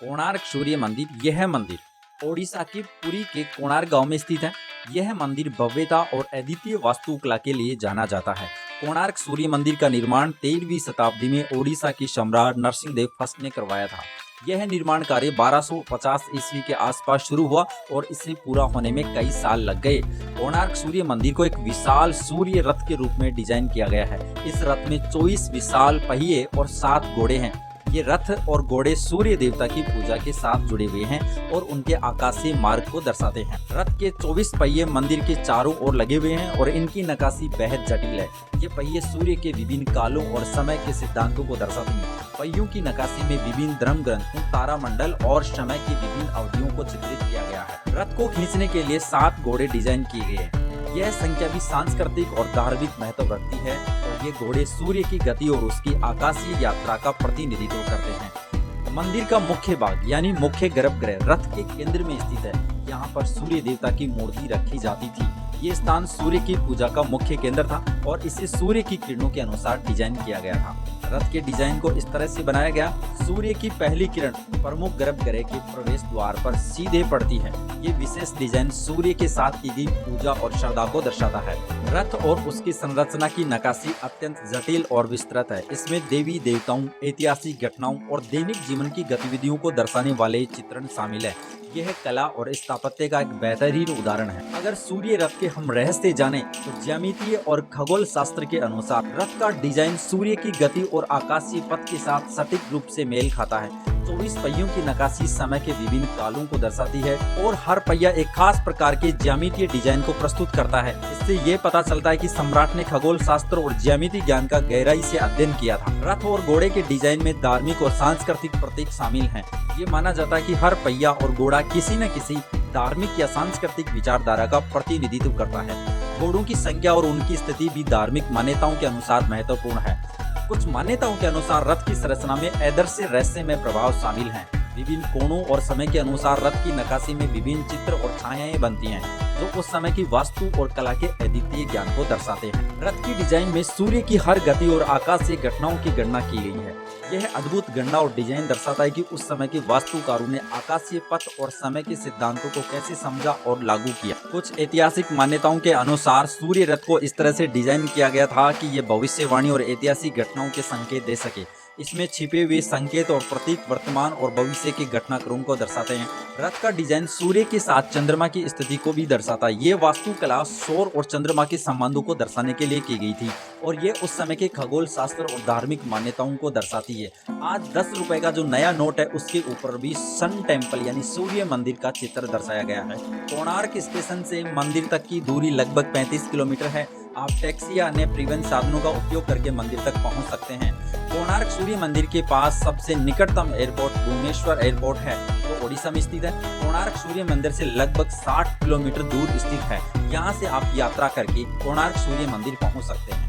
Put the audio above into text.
कोणार्क सूर्य मंदिर। यह मंदिर ओडिशा के पुरी के कोणार्क गांव में स्थित है। यह मंदिर भव्यता और अद्वितीय वास्तुकला के लिए जाना जाता है। कोणार्क सूर्य मंदिर का निर्माण 13वीं शताब्दी में ओडिशा के सम्राट नरसिंहदेव फर्स्ट ने करवाया था। यह निर्माण कार्य 1250 ईस्वी के आसपास शुरू हुआ और इसे पूरा होने में कई साल लग गए। कोणार्क सूर्य मंदिर को एक विशाल सूर्य रथ के रूप में डिजाइन किया गया है। इस रथ में 24 विशाल पहिए और 7 घोड़े हैं। ये रथ और घोड़े सूर्य देवता की पूजा के साथ जुड़े हुए हैं और उनके आकाशीय मार्ग को दर्शाते हैं। रथ के 24 पहिए मंदिर के चारों ओर लगे हुए हैं और इनकी नक्काशी बेहद जटिल है। ये पहिए सूर्य के विभिन्न कालों और समय के सिद्धांतों को दर्शाते हैं। पहियों की नक्काशी में विभिन्न धर्म ग्रंथों, तारामंडल और समय की विभिन्न अवधियों को चित्रित किया गया है। रथ को खींचने के लिए 7 घोड़े डिजाइन किए गए हैं। यह संख्या भी सांस्कृतिक और धार्मिक महत्व रखती है और ये घोड़े सूर्य की गति और उसकी आकाशीय यात्रा का प्रतिनिधित्व करते हैं। मंदिर का मुख्य भाग यानी मुख्य गर्भगृह रथ के केंद्र में स्थित है। यहाँ पर सूर्य देवता की मूर्ति रखी जाती थी। ये स्थान सूर्य की पूजा का मुख्य केंद्र था और इसे सूर्य की किरणों के अनुसार डिजाइन किया गया था। रथ के डिजाइन को इस तरह से बनाया गया, सूर्य की पहली किरण प्रमुख गर्भगृह के प्रवेश द्वार पर सीधे पड़ती है। ये विशेष डिजाइन सूर्य के साथ की गई पूजा और श्रद्धा को दर्शाता है। रथ और उसकी संरचना की नक्काशी अत्यंत जटिल और विस्तृत है। इसमें देवी देवताओं, ऐतिहासिक घटनाओं और दैनिक जीवन की गतिविधियों को दर्शाने वाले चित्रण शामिल है। यह कला और स्थापत्य का एक बेहतरीन उदाहरण है। अगर सूर्य रथ के हम रहस्य जाने तो ज्यामितीय और खगोल शास्त्र के अनुसार रथ का डिजाइन सूर्य की गति और आकाशीय पथ के साथ सटीक रूप से मेल खाता है। 24 पहियों की नक्काशी समय के विभिन्न कालों को दर्शाती है और हर पहिया एक खास प्रकार के ज्यामितीय डिजाइन को प्रस्तुत करता है। इससे ये पता चलता है कि सम्राट ने खगोल शास्त्र और ज्यामितीय ज्ञान का गहराई से अध्ययन किया था। रथ और घोड़े के डिजाइन में धार्मिक और सांस्कृतिक प्रतीक शामिल हैं। ये माना जाता है कि हर पहिया और घोड़ा किसी न किसी धार्मिक या सांस्कृतिक विचारधारा का प्रतिनिधित्व करता है। घोड़ों की संख्या और उनकी स्थिति भी धार्मिक मान्यताओं के अनुसार महत्वपूर्ण है। कुछ मान्यताओं के अनुसार रथ की संरचना में आदर्श रहस्यमय प्रभाव शामिल हैं। विभिन्न कोणों और समय के अनुसार रथ की नक्काशी में विभिन्न चित्र और छायाएं बनती हैं, जो उस समय की वास्तु और कला के अद्वितीय ज्ञान को दर्शाते हैं। रथ की डिजाइन में सूर्य की हर गति और आकाशीय घटनाओं की गणना की गई है। यह अद्भुत गणना और डिजाइन दर्शाता है कि उस समय के वास्तुकारों ने आकाशीय पथ और समय के सिद्धांतों को कैसे समझा और लागू किया। कुछ ऐतिहासिक मान्यताओं के अनुसार सूर्य रथ को इस तरह से डिजाइन किया गया था कि यह भविष्यवाणी और ऐतिहासिक घटनाओं के संकेत दे सके। इसमें छिपे हुए संकेत और प्रतीक वर्तमान और भविष्य के घटनाक्रम को दर्शाते हैं। रथ का डिजाइन सूर्य के साथ चंद्रमा की स्थिति को भी दर्शाता है। ये वास्तुकला सौर और चंद्रमा के संबंधों को दर्शाने के लिए की गई थी और ये उस समय के खगोल शास्त्र और धार्मिक मान्यताओं को दर्शाती है। आज 10 रुपए का जो नया नोट है उसके ऊपर भी सन टेम्पल यानी सूर्य मंदिर का चित्र दर्शाया गया है। कोणार्क स्टेशन से मंदिर तक की दूरी लगभग 35 किलोमीटर है। आप टैक्सी या अन्य परिवहन साधनों का उपयोग करके मंदिर तक पहुंच सकते हैं। कोणार्क सूर्य मंदिर के पास सबसे निकटतम एयरपोर्ट भुवनेश्वर एयरपोर्ट है, जो ओडिशा में स्थित है। कोणार्क सूर्य मंदिर से लगभग 60 किलोमीटर दूर स्थित है। यहाँ से आप यात्रा करके कोणार्क सूर्य मंदिर पहुंच सकते हैं।